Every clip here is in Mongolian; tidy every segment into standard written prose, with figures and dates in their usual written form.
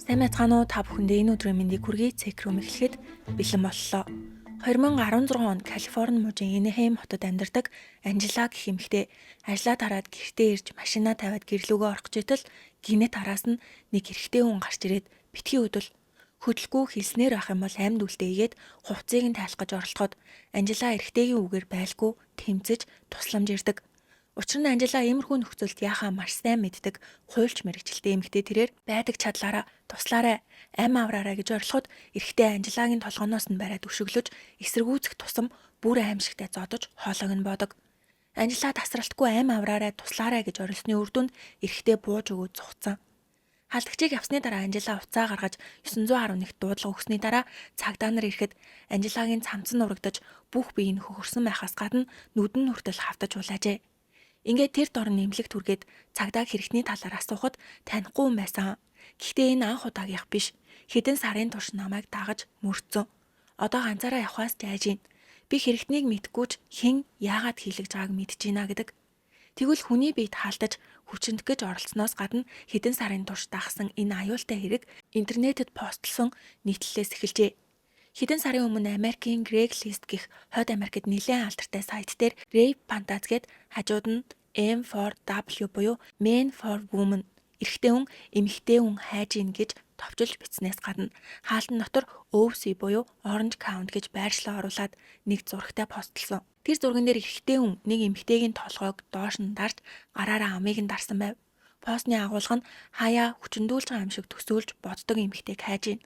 Сайн байцгаана уу? Та бүхэндээ энэ өдрийн мэндийг хүргэе. Цекрум эхлэхэд бэлэн боллоо. 2016 онд Калифорни мужийн Энэхэм хотод амьдардаг Анжела гэх эмэгтэй ажлаа тараад гэртээ ирж машинаа тавиад гэрлүүгөө орох гэтэл гинэт араас нь нэг эрэгтэй хүн гарч ирээд битгий өдөл хөдөлгөө хэлснээр байх юм бол амьд үлдээгээд хувцсыг нь тайлах гэж оролдоход Анжела эрэгтэйгийн үгээр байлгүй тэмцэж тусламж ирдэг. Учир нь Анжела иймэрхүү нөхцөлд яхаа маш сайн мэддэг хуульч мэрэгчлээ эмэгтэй тэрээр байдаг чадлаараа туслаарай, амь авраарай гэж орилоход эрэгтэй Анжелагийн толгоноос нь бариад өшөглөж эсэргүүцэх тусам бүр аимшигтай зодож хоолойг нь бодог. Анжела тасралтгүй амь авраарай туслаарай гэж орилсны үр дүнд эрэгтэй бууж өгөөд зугцсан. Халдагчийг авсны дараа Анжела уцаа гаргаж 911-т дуудлага өгсөний дараа цагдаа нар ирэхэд Анжелагийн цамц нь урагдаж бүх бие нь хөхөрсөн байхаас гадна нүдэн нь хүртэл хавтаж улаажээ. Ингээд тэр дор нэмлэг түргээд цагдаа хэрэгтний талаар асуухад танихгүй юм байсан. Гэхдээ энэ анх удаагийнх биш. Хэдэн сарын турш намайг дагаж мөрцөн. Одоо ганцаараа явхаас жайж гин. Би хэрэгтнийг мэдгүйч хэн яагаад хийлгэж байгааг мэдэж гинэ гэдэг. Тэгвэл хүний биед хаалтаж хүчнэх гэж оролцсноос гадна хэдэн сарын турш дагсан энэ аюултай хэрэг интернетэд постлсон нийтлэлээс эхэлжээ. Хэдэн сарын өмнө Америкийн Craigslist гэх хойд Америкт нэлээд алдартай сайт дээр rape fantasy гэд хажууд нь M for W буюу Men for Women эрэгтэй хүн эмэгтэй хүн хайж ийн гэж товчилж бичснээс гадна хаалтан дотор OC буюу Orange County гэж байршлаа оруулаад нэг зурагтай постлсон. Тэр зурган дээр эрэгтэй хүн нэг эмэгтэйгийн толгойг доош нь дарж гараараа амийг нь дарсан байв. Постны агуулга нь хаяа хүчндүүлж байгаа юм шиг төсөөлж боддог эмэгтэйг хайж ийн.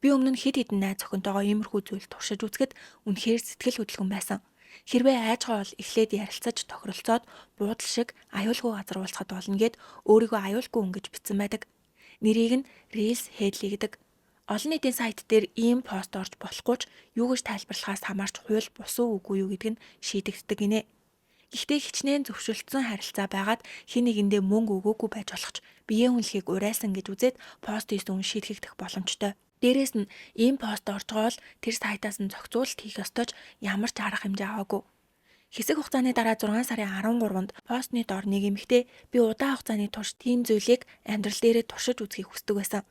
Би өмнө нь хэд хэдэн найз охинтойгоо иймэрхүү зүйл туршиж үзэхэд үнэхээр сэтгэл хөдлөн байсан. Хэрвээ айжгаа бол эхлээд ярилцаж тохиролцоод буудал шиг аюулгүй газар уулзахад болно гэд өөрийгөө аюулгүй хүн гэж бичсэн байдаг. Нэрийг нь Reels Headley гэдэг. Олон нийтийн сайт дээр ийм пост орж болохгүй ч юу гэж тайлбарлахаас хамаарч хууль бусуу үгүй юу гэдг нь шийдэгддэг гинэ. Гэхдээ хичнээн зөвшөөрөлтсөн харилцаа байгаад хэн нэгэндээ мөнгө өгөөгүй байж болох ч биеийн үнэлэхийг урайсан гэж үзээд пост хийсэн хүн шийтгэгдэх боломжтой. Дээрээс нь ийм пост орж байгаа бол тэр сайтаас нь зохицуулалт хийх ёстой ч ямар ч арга хэмжээ аваагүй. Хэсэг хугацааны дараа 6 сарын 13-нд постны дор нэг эмэгтэй би удаан хугацааны турш тийм зүйлийг амьдрал дээрээ туршиж үзхийг хүсдэг байсан.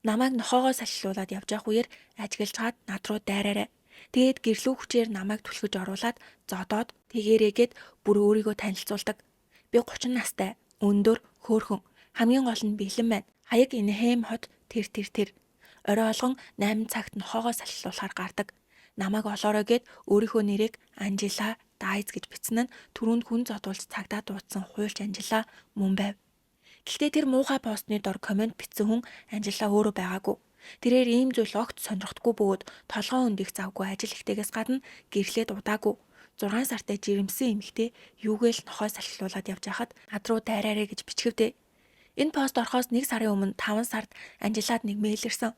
Намайг нохоогоо салхилуулаад явж явах үеэр ажиглаж хаад над руу дайраарай. Тэгээд гэрлүү хүчээр намайг түлхэж оруулаад зодоод тэгээрээгээд бүр өөрийгөө танилцуулдаг. Би 30 настай, өндөр, хөөрхөн, хамгийн гол нь бэлэн байна. Хаяг Энэхэм хот тэр. Орой олгон 8 цагт нохоогоо салхилуулахаар гардаг. Намайг олоорой гэд өөрийнхөө нэрийг Анжела Дайз гэж бичсэн нь түрүүнд хүн зодуулж цагдаа дуудсан хуульч Анжела мөн байв. Гэхдээ тэр муухай постны дор комент бичсэн хүн Анжела өөрөө байгаагүй. Тэрээр ийм зүйл огт сонирхдаггүй бөгөөд толгоо өндөх завгүй ажил ихтэйгээс гадна гэрлээд удаагүй. 6 сартай жирэмсэн эмэгтэй юугээл нохоо салхилуулаад явж хахад ад руу дайраарэ гэж бичгэвдээ. Энэ пост орохоос 1 сарын өмнө 5 сард Анжелад нэг мэйл ирсэн.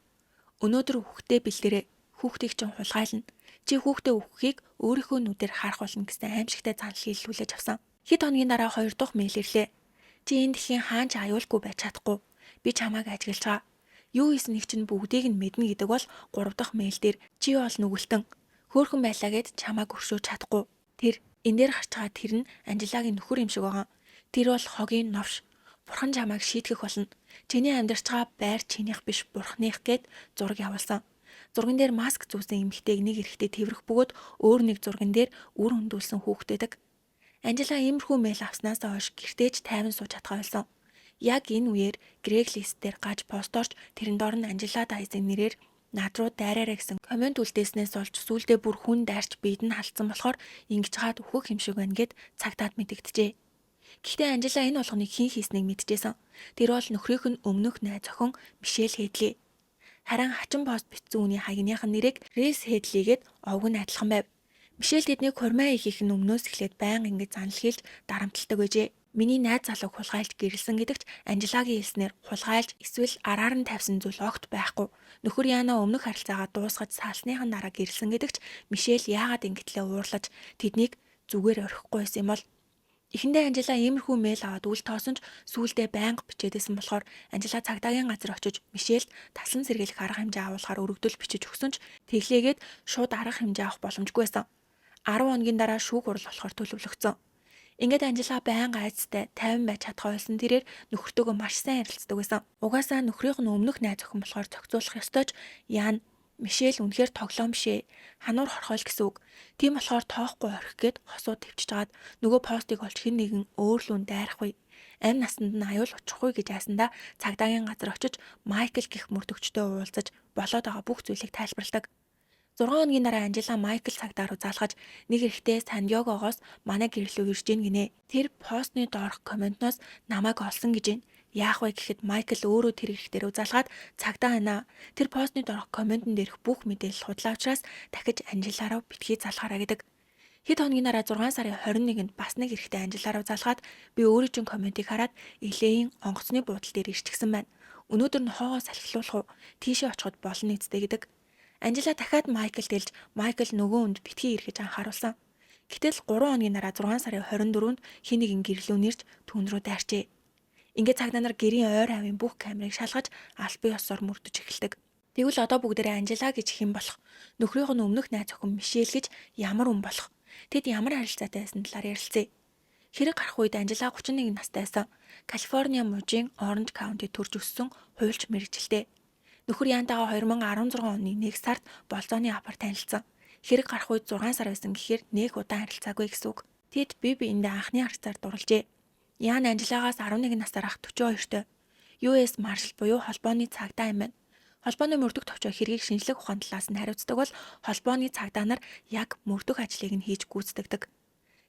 Өнөөдөр хүүхдээ бэлдэрээ. Хүүхдийг чинь хулгайлна. Чи хүүхдээ өгөхийг өөрийнхөө нүдээр харах болно гэсэн аимшигтай занал хийлгүүлж авсан. Хэд хоногийн дараа 2 дахь мэйл ирлээ. Чи энэ дэлхийн хаан ч аюулгүй байж чадахгүй. Би чамайг ажиглаж байгаа. Юу хийснийг чинь бүгдийг нь мэднэ гэдэг бол 3 дахь мэйл дээр чи бол нүгэлтэн. Хөөхөн байлаа гэд чамайг өршөөж чадахгүй. Тэр энэ дээр гарч байгаа тэр нь Анжелагийн нөхөр юм шиг байгаа. Тэр бол хогийн новш. Бурхан чамайг шийтгэх болно. Чиний амьдарч байгаа байр чинийх биш бурханых гэд зураг явуулсан. Зурган дээр маск зүүсэн эмэгтэйг нэг эрэхтэй тэврэх бөгөөд өөр нэг зурган дээр үр хөндүүлсэн хүүхдээдэг. Анжела иймэрхүү мэйл авснаас хойш гэртээж тайван сууж чадхаа болсон. Яг энэ үеэр Craigslist дээр гаж посторч тэрэн доор нь Анжела Дайзын нэрээр над руу дайраарэ гэсэн комент үлдээснээс олж сүүлдээ бүр хүн дайрч биед нь халтсан болохоор ингэж хаад өөхөх юм шиг байна гэд цагтаад мэдэгдэжээ. Гэхдээ Анжела энэ болгоныг хэн хийснийг мэдчихсэн. Тэр бол нөхрийнх нь өмнөх найз охин Мишель Headley. Харин хачин пост бичсэн үний хаягных нь нэрийг Reels Headley гэд овг нь адилхан байв. Мишель тэднийг хурмаа хийх нь өмнөөс эхлээд байнга ингэж занал хийлж дарамтлагдаг байжээ. Миний найз залууг хулгайлж гэрэлсэн гэдэгч Анжелагийн хэлснээр хулгайлж эсвэл араар нь тавьсан зүйл огт байхгүй. Нөхөр Яна өмнөх харилцаагаа дуусгаж салсныхан дараа гэрэлсэн гэдэгч Мишель яагаад ингэтлээ уурлаж тэднийг зүгээр орхихгүй байсан юм бол эхэндээ Анжела иймэрхүү мэйл аваад үл тоосон ч сүүлдээ байнга бичээдсэн болохоор Анжела цагдаагийн газар очиж Мишельд таслан сэргийлэх арга хэмжээ авуулахаар өргөдөл бичиж өгсөн ч тэглээгээд шууд арга хэмжээ авах боломжгүй байсан. 10 хоногийн дараа шүүх хурал болохоор төлөвлөгдсөн. Ингээд Анжела байнга айцтай 50 байж чадхаа байсан тэрээр нөхөртөөгөө маш сайн ярилцдаг байсан. Угаасаа нөхрийнх нь өмнөх найз охин болохоор зохицуулах ёстой ч Ян Мишель үнэхээр тоглоом бишээ. Хануур хорхоол гэсэн үг. Тийм болохоор тоохгүй орхих гээд хосууд төвчж жагаад нөгөө постыг олж хэн нэгэн өөрлүүн дайрахгүй. Амь насанд нь аюул очихгүй гэж айсандаа цагдаагийн газар очиж Майкл гэх мөрдөгчтэй уулзаж болоод байгаа бүх зүйлийг тайлбарладаг. 6 хоногийн дараа Анжела Майкл цагдаа руу залгаж нэг эрэхтэй Сандиогоогоос манай гэрэл рүү ирж гин гинэ. Тэр постны доорх комментноос намайг олсон гэж байна. Яах вэ гэхэд Майкл өөрөө тэр эрэхтэй рүү залгаад цагдаа байна. Тэр постны доорх комментэн дээрх бүх мэдээлэл худлаа учраас дахиж Анжела руу битгий залгаараа гэдэг. Хэд хоногийн дараа 6 сарын 21-нд бас нэг эрэхтэй Анжела руу залгаад би өөрөө чинь комментиг хараад Элеийн онгоцны буудлын дээр ирчихсэн байна. Өнөөдөр нь хоогоо салхилуулах уу? Тийшээ очиход болно нэцтэй гэдэг. Анжела дахиад Майклд хэлж Майкл нөгөө хүнд битгий ирэхэж анхааруулсан. Гэтэл 3 хоногийн дараа 6 сарын 24-нд хэн нэгэн гэрлүү нэрж түүн рүү дайрчээ. Ингээд цагдаа нар гэрийн ойр авийн бүх камерыг шалгаж албан ёсоор мөрдөж эхэлдэг. Тэгвэл одоо бүгдээрээ Анжела гэж хэн болох? Нөхрийнх нь өмнөх найз охин Мишель гэж ямар хүн болох? Тэд ямар харилцаатай байсан талаар ярилцъя. Хэрэг гарах үед Анжела 31 настай байсан. Калифорни мужийн Оранж Каунти төрж өссөн хуульч мэргэжилтэй. Нөхөр Янтайгаа 2016 оны 1 сард болзооны апарт танилцсан. Хэрэг гарах үед 6 сар байсан гэхээр нэг удаан харилцаагүй гэсэн үг. Тэд бие биендээ анхны харилцаар дурлжээ. Ян Анжелагаас 11 насаар ах 42-той. US Marshal буюу холбооны цагдаа юм байна. Холбооны мөрдөх товчоо хэргийг шинжлэх ухаан талаас нь хариуцдаг бол холбооны цагдаа нар яг мөрдөх ажлыг нь хийж гүйцэтгэдэг.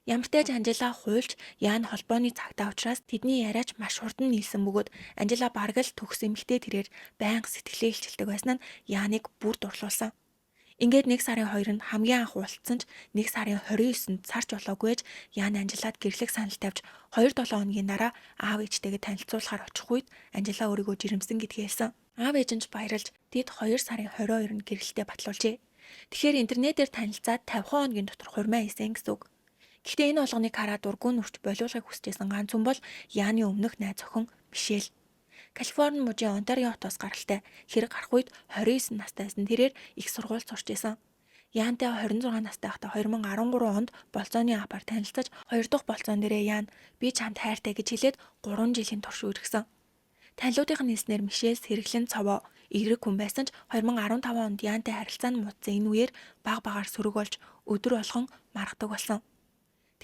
Ямар ч тач Анжела хуульч Ян холбооны цагдаа учраас тэдний яриач маш хурдан нийлсэн бөгөөд Анжела бараг л төгс эмэгтэй тэрээр байнга сэтгэлээ илчилдэг байсан нь Яныг бүр дурлуулсан. Ингээд 1 сарын 2-нд хамгийн анх уулзсан ч 1 сарын 29-нд царч болоогүйж Ян Анжелад гэрлэх санал тавьж 2-7 хоногийн дараа аав ээжтэйгээ танилцуулахаар очих үед Анжела өөрийгөө жирэмсэн гэдгийг хэлсэн. Аав ээж нь баярлж тэд 2 сарын 22-нд гэрэлтэд батлуулжээ. Тэгэхээр интернетээр танилцаад 50 хоногийн дотор хурмаа хийсэн гэсэн үг. Гэхдээ энэ болгоныг хараад ургуун нүрч болиулахыг хүсэжсэн ганц хүн бол Яны өмнөх найз охин Мишель. Калифорни мужийн Онтарио хотоос гаралтай хэрэг гарах үед 29 настай байсан тэрээр их сургууль сурч байсан. Янтай 26 настай байхдаа 2013 онд болзооны апарт танилцаж 2 дахь болзоон дээрээ Ян би чамд хайртай гэж хэлээд 3 жилийн турш үргэсэн. Танилуудын нийснэр Мишель сэргэлэн цовоо эерэг хүн байсан ч 2015 онд Янтай харилцаа нь муудсан энэ үеэр багаар сөрөг болж өдөр болгон маргадаг болсон.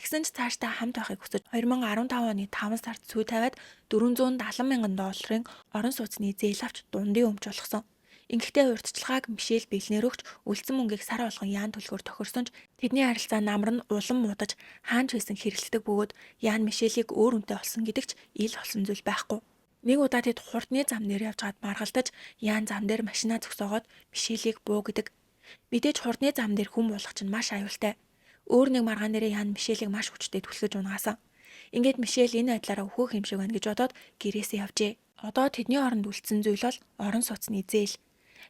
Тэгсэн ч цаашдаа хамт байхыг хүсэж 2015 оны 5 сард сүй тавиад $470,000 орон сууцны зээл авч дундын өмч болгосон. Ингэхдээ урьдчилгааг Мишель бэлнээр өгч үлдсэн мөнгийг сар болгон Ян төлөхөөр тохирсон ч тэдний харилцаа намар нь улам муудаж хаанч байсан хэрэгэлдэг бөгөөд Ян Мишелийг өөр хүнтэй олсон гэдэг ч ил болсон зүйл байхгүй. Нэг удаа тэд хурдны зам дээр явж гад маргалдаж Ян зам дээр машинаа зогсоогоод Мишелийг буу гэдэг. Мэдээж хурдны зам дээр хүн буулгах чинь маш аюултай. Өөр нэг маргаан дээрээ Ян Мишелийг маш хүчтэй түлхэж унагаасан. Ингээд Мишель энэ байдлаараа өөхөх юм шиг байна гэж бодоод гэрээсээ явжээ. Одоо тэдний хооронд үлдсэн зүйл бол орон сууцны зээл.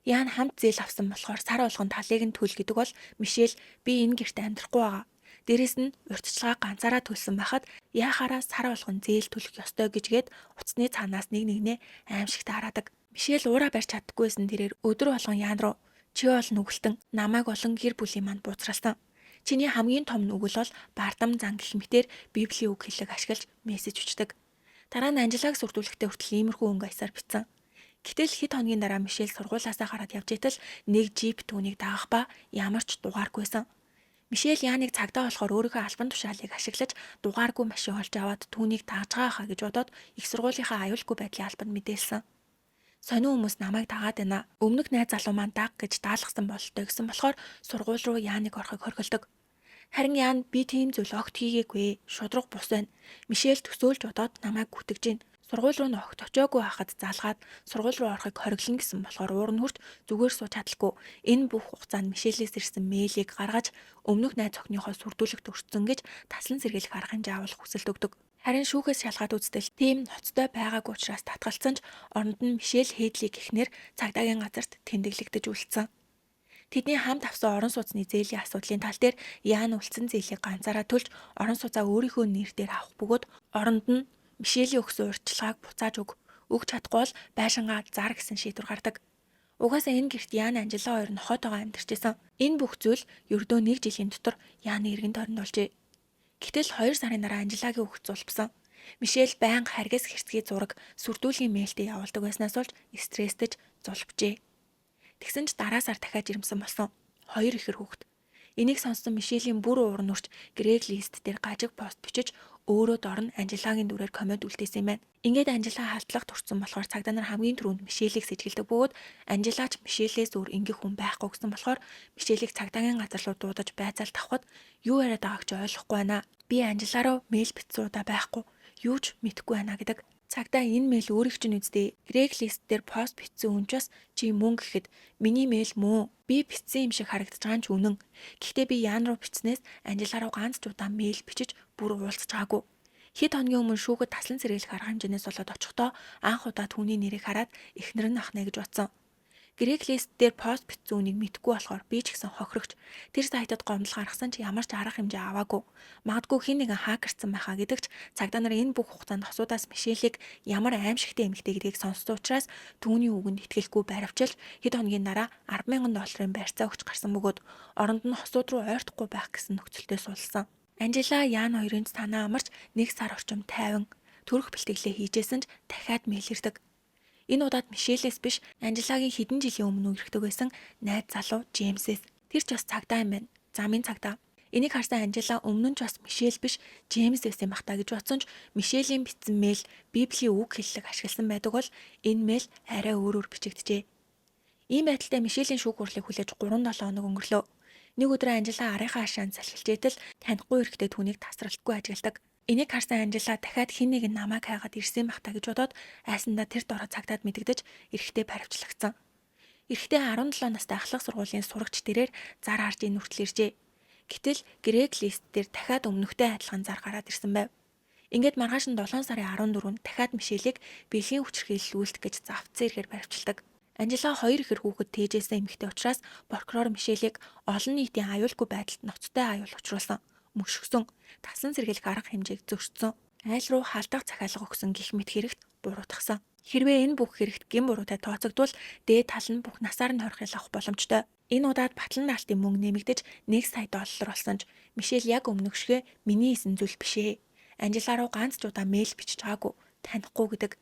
Ян хамт зээл авсан болохоор сар болгон талыг нь түл гэдэг бол Мишель би энэ гэрт амьдрахгүй байгаа. Дээрэс нь урьдчилгаа ганцаараа төлсөн байхад яахаараа сар болгон зээл төлөх ёстой гэжгээд уцсны цаанаас нэг нэгнээ аимшигт хараадаг. Мишель уураа барьж чаддаггүйсэн тэрээр өдөр болгон Ян руу чи бол нүгэлтэн намайг болон гэр бүлийн манд буцралсан. Чиний хамгийн том нүгэл бол бардам зан гэх мэтээр Библийн үг хэлэг ашиглаж мессеж өчтдөг. Дараа нь Анжелаг сүрдүүлэхдээ хүртэл иймэрхүү өнгө аясаар бичсэн. Гэтэл хэд хоногийн дараа Мишель сургуулиасаа гараад явж итэл нэг джип түүнийг дагах ба ямар ч дугааргүйсэн. Мишель Яныг цагдаа болохоор өөрийнхөө албан тушаалыг ашиглаж дугааргүй машин олж аваад түүнийг дагж байгаа хаа гэж бодоод их сургуулийнхаа аюулгүй байдлын албанд мэдээлсэн. Сонин хүмүүс намайг дагаад байна. Өмнөх найз залуу маань даг гэж даалгасан бололтой гэсэн болохоор сургууль руу Яныг орохыг хорхилдог. Харин Ян би тийм зүйл огт хийгээгүй. Шудраг бус байна. Мишель төсөөлж бодоод намайг гүтгэж гин. Сургууль руу ногт очиагүй хахад залгаад сургууль руу орохыг хориглоно гэсэн болохоор уур нь хүрт зүгээр сууж чадалгүй. Энэ бүх хугацаанд Мишелээс ирсэн мэйлийг гаргаж өмнөх найз охиныхоо сүрдүүлэгт өртсөн гэж таслан сэргийлэх арга хэмжээ авах хүсэлт өгдөг. Харин шүүхээс шалгаад үзтэл тийм ноцтой байгаагүй учраас татгалцсан ч оронд нь Мишель Хейдли гихнэр цагдаагийн газарт тэмдэглэгдэж үлдсэн. Тэдний хамт авсан орон сууцны зээлийн асуудлын тал дээр Ян үлдсэн зээлийг ганцаараа төлж орон сууцаа өөрийнхөө нэр дээр авах бөгөөд оронд нь Мишелийн өгсөн урьдчилгааг буцааж өгч чадахгүй бол байшингаа зар гэсэн шийдвэр гардаг. Угаасаа энэ гэрт Ян Анжела хоёр нь хотоогоо амьдарч байсан. Энэ бүх зүйл ердөө 1 жилийн дотор Яны эргэн тойронд болжээ. Гэтэл 2 сарын дараа Анжелагийн үгс зулбсан. Мишель байнга харгас хэрцгий зураг сүрдүүлгийн мэйлдээ явуулдаг байснаас болж стресстэйж зулбжээ. Тэгсэн ч дараа сар дахиад жирэмсэн болсон. 2 ихэр хүүхэд. Энийг сонссон Мишелийн бүр уур нүрч Craigslist дээр гажиг пост бичиж өөрөө дор нь Анжелагийн дүрээр коммент үлдээсэн юм байна. Ингээд Анжелаа халтлага турцсан болохоор цагдаа нар хамгийн түрүүнд Мишелийг сэжгэлдэг бөгөөд Анжелаач Мишелээс өөр ингэх хүн байхгүй гэсэн болохоор Мишелийг цагдаагийн газар руу дуудаж байцаалт авахд юу яриад байгааг ч ойлгохгүй байна. Би Анжелаа руу мэйл бичсэн удаа байхгүй. Юу ч мэдэхгүй байна гэдэг. Цагдаа энэ мэйл өөрийг чинь үздэй. Craigslist дээр пост бичсэн үнчээс чи мөн гэхэд миний мэйл мөн. Би бичсэн юм шиг харагдаж байгаа ч үнэн. Гэхдээ би Ян руу бичснээс Анжелаа руу ганц ч удаа мэйл бичиж бүр уулзч байгаагүй. Хэд хоногийн өмнө шүүхэд таслан сэргийлэх арга хэмжээнээс болоод очихдоо анх удаа түүний нэрийг хараад эхнэр нь ахна гэж бодсон. Craigslist дээр пост бичсэн үнийг мэдэхгүй болохоор би ч гэсэн хохирогч. Тэр сайтад гомдол гаргасан ч ямар ч арга хэмжээ аваагүй. Магадгүй хэн нэгэн хакерсан байхаа гэдэгч цагдаа нар энэ бүх хугацаанд асуудаас Мишелийг ямар аимшигтэй эмэгтэй гэдгийг сонссон учраас түүний үгэнд итгэлгүй баривчилж хэд хоногийн дараа $10,000 барьцаа өгч гарсан бөгөөд оронд нь хосууд руу ойртохгүй байх гэсэн нөхцөлтэй суулсан. Анжела Ян хоёрын санаа амарч 1 сар орчим тайван төрөх бэлтгэлээ хийжсэн ч дахиад мэйлэрдэг. Энэ удаад Мишелээс биш Анжелагийн хэдэн жилийн өмнө үргэлжлэдэг байсан найз залуу Джеймсээс. Тэр ч бас цагдаа юм байна. Замын цагдаа. Энийг харсан Анжела өмнө нь ч бас Мишель биш Джеймс байсан бах та гэж бодсон ч Мишелийн бичсэн мэйл Библийн үг хэллэг ашигласан байдаг бол энэ мэйл арай өөрөөр бичигджээ. Ийм байдалтай Мишелийн шүүх хурлыг хүлээж 3-7 хоног өнгөрлөө. Нэг өдөр Анжела арийнхаа хашаанд салхилжээтэл танихгүй эрэгтэй түүнийг тасралтгүй ажигладаг. Энийг харсан Анжела дахиад хэн нэг нь намайг хайгаад ирсэн бах та гэж бодоод айсандаа тэр дороо цагдаад мэдэгдэж эрэгтэй баривчлагдсан. Эрэгтэй 17 настай ахлах сургуулийн сурагч тэрээр зар харж энэ хүртэл иржээ. Гэтэл Craigslist дээр дахиад өмнөхтэй адилхан зар гараад ирсэн байв. Ингээд маргааш нь 7 сарын 14-нд дахиад Мишелийг бэлгийн хүчирхийлэл үйлдэх гэж завцсан ихээр баривчилдаг. Анжела 2 ихэр хүүхэд тээжээсэн эмэгтэй учраас прокурор Мишелийг олон нийтийн аюулгүй байдалд ноцтой аюул учруулсан. Мөшгсөн, таслан сэргийлэх арга хэмжээг зөрчсөн, айл руу халдах захиалга өгсөн гэх мэт хэрэгт буруутгасан. Хэрвээ энэ бүх хэрэгт гин буруутай тооцогдвол дээд тал нь бүх насаар нь хорхол авах боломжтой. Энэ удаад батлан даалтын мөнгө нэмэгдэж $1 сая болсон ч Мишель яг өмнөх шигэ миний хийсэн зүйл бишээ. Анжела руу ганц ч удаа мэйл бичиж байгаагүй, танихгүй гэдэг.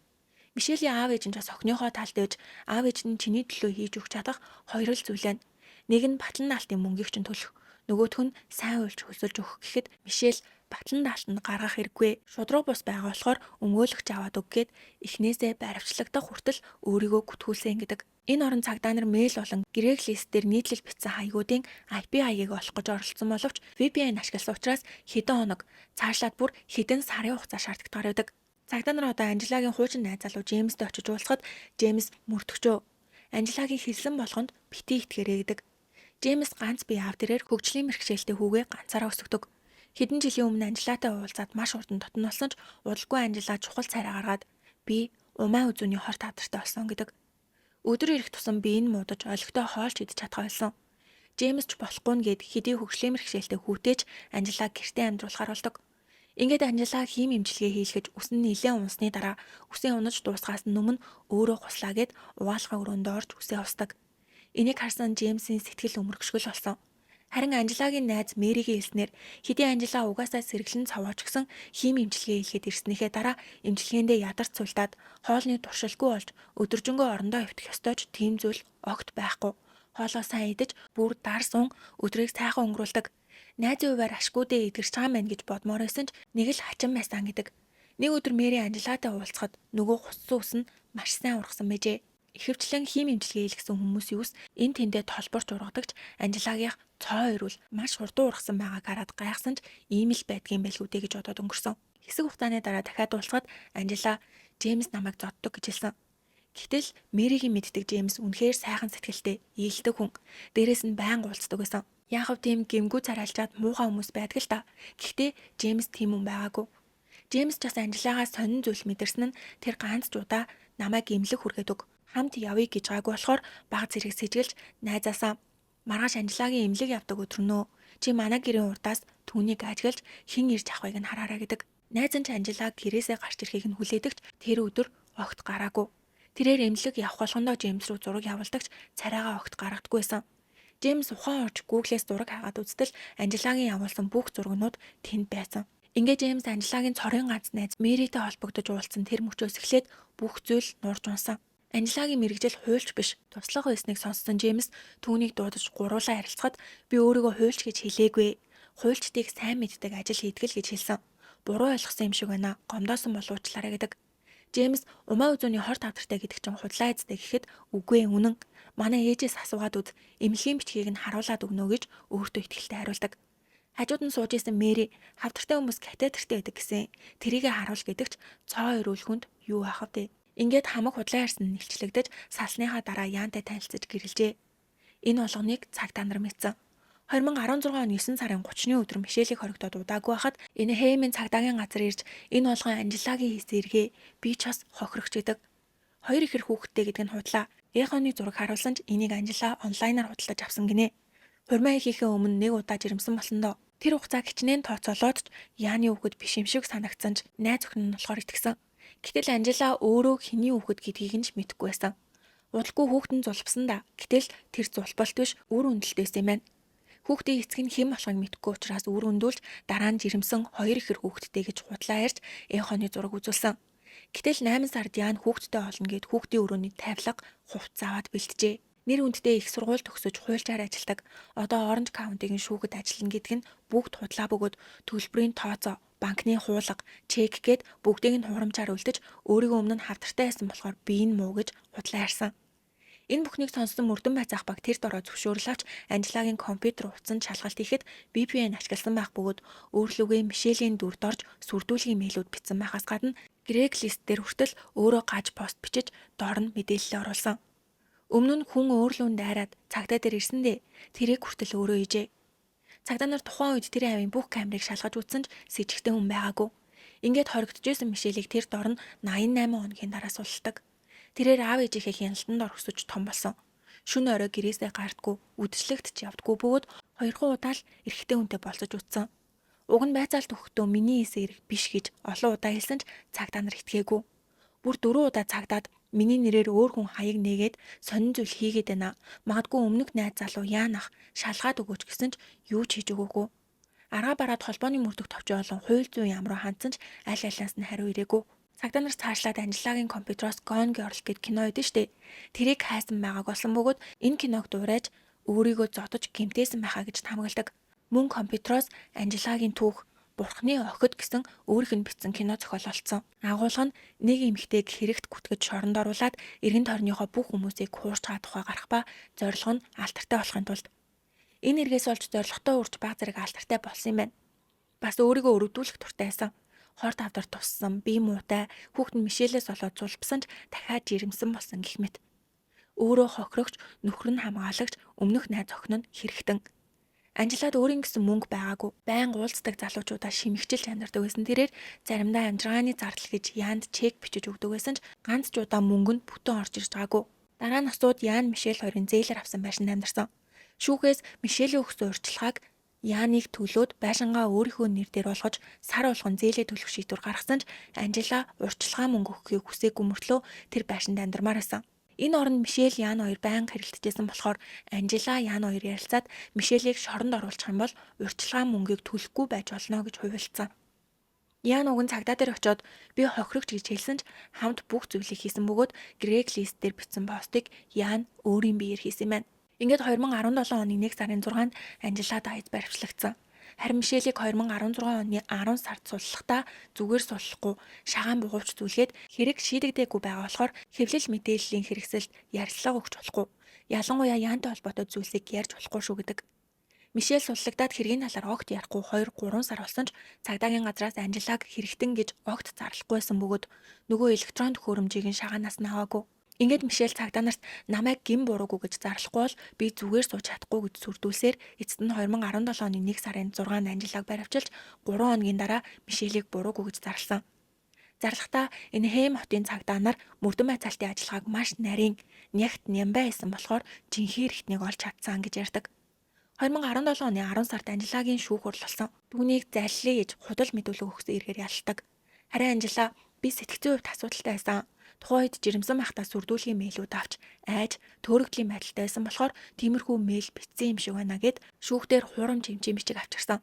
Мишелийн аав ээж нь бас охиныхоо талд ээж аав ээж нь чиний төлөө хийж өгч чадах хоёр л зүйл байна. Нэг нь батлан даалтын мөнгийг чинь төлөх. Нөгөөх нь сайн уйлж хөсөлж өгөх гэхэд Мишель батлан даалтанд гаргах хэрэггүй. Шудраг бус байгаа болохоор өмгөөлөгч аваад өггээд эхнээсээ баривчлагдах хүртэл өөрийгөө гүтгүүлсэн гэдэг. Энэ орон цагдаа нар мэйл болон Craigslist дээр нийтлэл бичсэн хаягуудын IP хаягийг олох гэж оролцсон боловч VPN ашигласан учраас хэдэн хоног цаашлаад бүр хэдэн сарын хугацаа шаардлагатай байдаг. Цагдаа нар одоо Анжелагийн хуучин найз залуу Джеймстэй очиж уулзахад Джеймс мөрдөгчөө. Анжелагийн хэлсэн болгонд битгий итгээрэй гэдэг. Джеймс ганц бие аав дээрэр хөгжлийн мэргэжлтэй хүүгээ ганцаараа өсгдөг. Хэдэн жилийн өмнө Анжелатай уулзаад маш урдан дотн болсон ч удалгүй Анжела чухал царай гаргаад би умаа үзүүний хорт тадартай болсон гэдэг. Өдөр ирэх тусам би энэ муудаж олигтой хоолч идэж чадах байсан. Джеймс ч болохгүй нэгэд хэдий хөгжлийн мэргэжлтэй хүүтэйч Анжелаг гэртээ амьдруулахар болдог. Ингээд Анжела хийм имчилгээ хийлгэж үсэн нилээн унсны дараа үсээ унаж дуусгаас өмнө өөрөө хуслаа гэд угаалгын өрөөнд орж үсээ устдаг. Энийг харсан Джеймсийн сэтгэл өмөргшгөл болсон. Харин Анжелагийн найз Мэригийн хэлснээр хэдий Анжела угаасаа сэргэлэн цаваач гсэн хийм имчилгээ хийлгээд ирснийхээ дараа имчилгээндээ ядарч цуйлдаад хоолны туршилгүй болж өдөржингөө орондоо хөвтөх ёстой ч тийм зүйл огт байхгүй. Хоолоо сайн идэж бүр дар сун өдрийг сайхан өнгөрүүлдэг. Найзын хуваар ашгүйдээ идэрч байгаа мэн гэж бодмоор байсан ч нэг л хачин байсан гэдэг. Нэг өдөр Мэри Анжелатай уулзахад нөгөө хуссан ус нь маш сайн ургасан мэжээ. Ихэвчлэн хийм имчилгээ хийлгэсэн хүмүүс юус энэ тэндээ толборч ургадагч Анжелагийн цоо ирүүл маш хурдан ургасан байгааг хараад гайхсан ч ийм л байдгийн байлгүй дээ гэж бодоод өнгөрсөн. Хэсэг хугацааны дараа дахиад уулзахад Анжела Джеймс намайг зоддог гэж хэлсэн. Гэтэл Мэригийн мэддэг Джеймс үнэхээр сайхан сэтгэлтэй, ийгэлдэг хүн. Дээрээс нь байнга уулздаг байсан. Яахав тийм гэмгүү царайлжаад муухай хүмүүс байдаг л та. Гэхдээ Джеймс тийм хүн байгаагүй. Джеймс ч бас Анжелагаас сонин зүйл мэдэрсэн нь тэр ганц ч удаа намайг имлэг хүргээд өг. Хамт явъя гэж гайгүй болохоор баг зэрэг сэжгэлж найзаасаа маргааш Анжелагийн имлэг явдаг өдрөнөө чи манай гэрийн урдаас түүнийг ажиглаж хэн ирж авахыг нь хараарай гэдэг. Найз нь Анжелаг гэрээсээ гарч ирэхийг нь хүлээдэгч тэр өдөр огт гараагүй. Тэрээр имлэг явах болгондоо Джеймс рүү зураг явуулдагч царайгаа огт гаргадаггүйсэн. Джеймс ухаан орж Google-с зураг хагаад үзтэл Анжелагийн явуулсан бүх зургнууд тэнд байсан. Ингээд Джеймс Анжелагийн цорын ганц найз Мэритэй холбогдож уулзсан тэр мөчөөс эхлээд бүх зүйл нурж унсан. Анжелагийн мэрэгжил хуульч биш, туслах байсныг сонссон Джеймс түүнийг дуудаж гуруулаа харилцахад би өөрийгөө хуульч гэж хэлээгүй. Хуульчдыг сайн мэддэг ажил хийдэг л гэж хэлсэн. Буруу ойлгосон юм шиг байна. Гомдоосон бол уучлаарай гэдэг. Джеймс умаа үзүүний хорт авдартай гэдэг чинь худлаа эзтэй гэхэд үгүй үнэн. Манай ээжээс асуугаад үз. Эмнэлгийн бичгийг нь харуулад өгнө гэж өөртөө итгэлтэй хариулдаг. Хажууд нь сууж исэн Мэри хавдартай хүмүүс катетертэй байдаг гэсэн. Тэрийгэ харуул гэдэгч цоо өрөөлхөнд юу ахав дээ. Ингээд хамаг худлаа ярьсан нь илчлэгдэж салсныхаа дараа Яантай танилцаж гэрэлжээ. Энэ болгоныг цагтаа нар мэдсэн. 2016 оны 9 сарын 30-ны өдөр Мишелийг хоригдоод удаагүй хахад энэ Хеймийн цагдаагийн газар ирж энэ болгон Анжелагийн хийсэн эргээ би ч бас хохирогч гэдэг. Хоёр ихэр хүүхэдтэй гэдэг нь худлаа. Эхоны зураг харуулсан ч энийг Анжела онлайнаар худалдаж авсан гинэ. Хурмаа хийхээ өмнө нэг удаа жирэмсэн болсон доо. Тэр хугацаа хичнээн тооцоолоод ч Яаны хүүхэд биш юм шиг санагдсан ч найз өхн нь болохоор итгэсэн. Гэтэл Анжела өөрөө хэний хүүхэд гэдгийг нь ч мэдэхгүй байсан. Удалгүй хүүхэд нь зулбсан да. Гэтэл тэр зулбалт биш үр өндөлтөөс юм байна. Хүүхдийн эцэг нь хэн болохыг мэдэхгүй учраас үр өндүүлж дараа нь жирэмсэн хоёр ихэр хүүхэдтэй гэж худлаа ярьж Эхоны зураг үзүүлсэн. Гэтэл 8 сард Яан хүүхэдтэй олно гэд хүүхдийн өрөөний тавилга хувцас аваад бэлтжээ. Нэр хүндтэй их сургууль төгсөж хуульчаар ажилладаг. Одоо Оранж Каунтигийн шүүхэд ажиллана гэдг нь бүгд худлаа бөгөөд төлбөрийн тооцоо, банкны хуулга, чек гээд бүгдийг нь хурамчаар үлдэж өөрийгөө өмнө нь хавдартай байсан болохоор би энэ муу гэж худлаа ярьсан. Энэ бүхнийг сонссон мөрдөн байцаах баг тэр дороо зөвшөөрөл авч Анжелагийн компьютер утсан шалгалт хийхэд VPN ашигласан байх бөгөөд өөрлөгөө Мишелийн дүрд орж сүрдүүлгийн мэйлүүд бичсэн байхаас гадна Craigslist дээр хүртэл өөрөө гаж пост бичиж доор нь мэдээлэл оруулсан. Өмнө нь хүн өөрлөөн дайраад цагдаа дээр ирсэндээ тэрийг хүртэл өөрөө хийжээ. Цагдаа нар тухайн үед тэр авийн бүх камерыг шалгаж үзсэн ч с ิจ гтэй хүн байгаагүй. Ингээд хоригдожсэн Мишелийг тэр дор нь 88 хоногийн дараа сулдаг. Тэрээр аав ээжийнхээ хяналтанд ор өсөж том болсон. Шөнө орой гэрээсээ гардггүй, үдшилэгт ч явдггүй бөгөөд 2 удаа л эрэгтэй хүнтэй болцож утсан. Уг нь байцаалт өгөхдөө миний хийсэн эрэг биш гэж олон удаа хэлсэн ч цагдаа нар итгээгүй. Бүр 4 удаа цагдаад миний нэрээр өөр хүн хаяг нээгээд сонин зүйл хийгээд байна. Магадгүй өмнөх найз залуу Яанах шалгаад өгөөч гэсэн ч юу ч хийж өгөөгүй. Арга бараад холбооны мөрдөх товч болон хууль зүйн яам руу хандсан ч аль алиас нь хариу ирээгүй. Цагдаа нар цаашлаад Анжелагийн компьютероос Gone Girl гэд кино идэв штэ. Тэрийг хайсан байгааг болсон бөгөөд энэ киног дуурайж өөрийгөө зодож гэмтээсэн байхаа гэж тамагладаг. Мөн компьютероос Анжелагийн түүх Бурхны охид гэсэн өөрийнх нь бичсэн кино зохиололцсон. Агуулга нь нэг эмэгтэйг хэрэгт гүтгэж шоронд оруулаад эргэн тойрныхоо бүх хүмүүсийг хуурч байгаа тухай гарах ба зорилго нь алтартай болохын тулд. Энэ эргээс олж зорилготой үрж баг зэрэг алтартай болсон юм байна. Бас өөрийгөө өрөвдүүлэх туртай байсан. Хорт авдар туссан, бие муутай, хүүхэд нь Мишелээс болоод зулбсан ч дахиад жирэмсэн болсон гэх мэт. Өөрөө хохирогч, нөхөр нь хамгаалагч, өмнөх найз охин нь хэрэгтэн. Анжелад өөрийн гэсэн мөнгө байгаагүй. Байнга уулздаг залуучуудаа шимэгчилж амьдардаг байсан. Тэрээр заримдаа амжиргааны зардал гэж Яанд чек бичиж өгдөг байсан ч ганц ч удаа мөнгө нь бүтэн орж ирж байгаагүй. Дараа нь асууд Яан Мишель хоёрын зээлэр авсан байшинд амьдарсан. Шүүхээс Мишелийн өгсөн урьдчилгааг Яаныг төлөөд байшингаа өөрийнхөө нэр дээр болгож сар болгон зээлээ төлөх шийдвэр гаргасан ч Анжела урьдчилгаа мөнгө өгөхийг хүсээгүй мөртлөө тэр байшинд амьдармаар байсан. Энэ оронд Мишель Яан хоёр байнга хэрэлдэжсэн болохоор Анжела Яан хоёр ярилцаад Мишелийг шоронд оруулах юм бол урьдчилгаа мөнгийг төлөхгүй байж болно гэж хувилцсан. Яан уг нь цагдаа дээр очиод би хохирогч гэж хэлсэн ч хамт бүх зүйлийг хийсэн бөгөөд Craigslist дээр бичсэн постыг Яан өөрийн биеэр хийсэн юм байна. Ингээд 2017 оны 1 сарын 6-нд Анжела дайд баривчлагдсан. Харин Мишелийг 2016 оны 10 сард суллахдаа зүгээр суллахгүй шагаан бугуувч зүйлгээд хэрэг шийдэгдээгүй байгаа болохоор хэвлэл мэдээллийн хэрэгсэлд ярилцлага өгч болохгүй. Ялангуяа Яантай холбоотой зүйлсийг ярьж болохгүй шүү гэдэг. Мишель суллагдаад хэргийн талаар огт ярихгүй 2-3 сар болсон ч цагдаагийн газраас Анжелаг хэрэгтэн гэж огт зарлахгүй байсан бөгөөд нөгөө электрон төхөөрөмжийг нь шагаанаас нь аваагүй. Ингээд Мишель цагдаа нарт намайг гин буруугүй гэж зарлахгүй бол би зүгээр сууж чадахгүй гэж сүрдүүлсээр эцэст нь 2017 оны 1 сарын 6-нд Анжелаг баривчилж 3 хоногийн дараа Мишелийг буруугүй гэж зарласан. Зарлахдаа энэ Хэм хотын цагдаа нар мөрдөн байцаалтын ажиллагааг маш нарийн нягт нямбай байсан болохоор жинхэнэ хэрэгтнийг олж чадсан гэж ярьдаг. 2017 оны 10 сард Анжелагийн шүүх хурлалсан. Түүнийг заллие гэж худал мэдүүлэг өгсөн эргээр ялтдаг. Харин Анжела би сэтгцийн хувьд асуудалтай байсан. Тухайн үед жирэмсэн махтаа сүрдүүлгийн мэйлүүд авч айж төөрөгдлийн байдалтай байсан болохоор тиймэрхүү мэйл бичсэн юм шиг байна гэд шүүхтээр хуурамч хэмжээ бичиг авчирсан.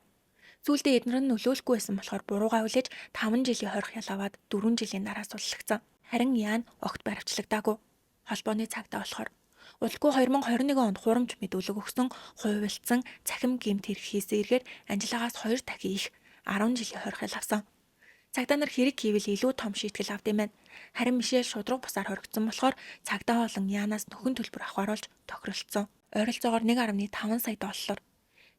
Сүүлдээ эднэр нь нөлөөлөхгүй байсан болохоор буруугаа хүлээж 5 жилийн хорих ял аваад 4 жилийн дараа суллагдсан. Харин Ян огт баривчлагдаагүй. Холбооны цагдаа болохоор удалгүй 2021 онд хуурамч мэдүүлэг өгсөн хуйвилтсан цахим гэмт хэрэг хийсэн эргээр Анжелагаас 2 дахин их 10 жилийн хорих ял авсан. Цагдаа нар хэрэг хийвэл илүү том шийтгэл авд юм байна. Харин Мишель шудраг бусаар хоригдсон болохоор цагдаа болон Янаас нөхөн төлбөр авахаруулж тохиролцсон. Ойролцоогоор 1.5 сая доллар.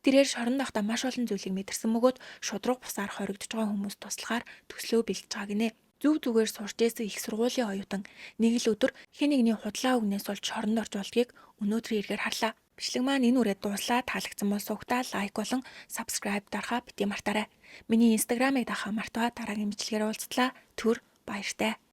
Тэрээр шоронд байхдаа маш олон зүйлийг мэдэрсэн бөгөөд шудраг бусаар хоригдож байгаа хүмүүс туслахаар төслөө бэлдэж байгаа гинэ. Зүг зүгээр сурч ирсэн их сургуулийн оюутан нэг л өдөр хэн нэгний худлаа үгнээс болж шоронд орж болдгийг өнөөдрийн эргээр харлаа. Бичлэг маань энэ үрээд дууслаа, таалагдсан бол сувгтаа лайк болон subscribe дарахаа бити мартаарай. Миний инстаграмыг дахаа мартаа дараагийн бичлэгээр уулзтлаа. Түр баяртай.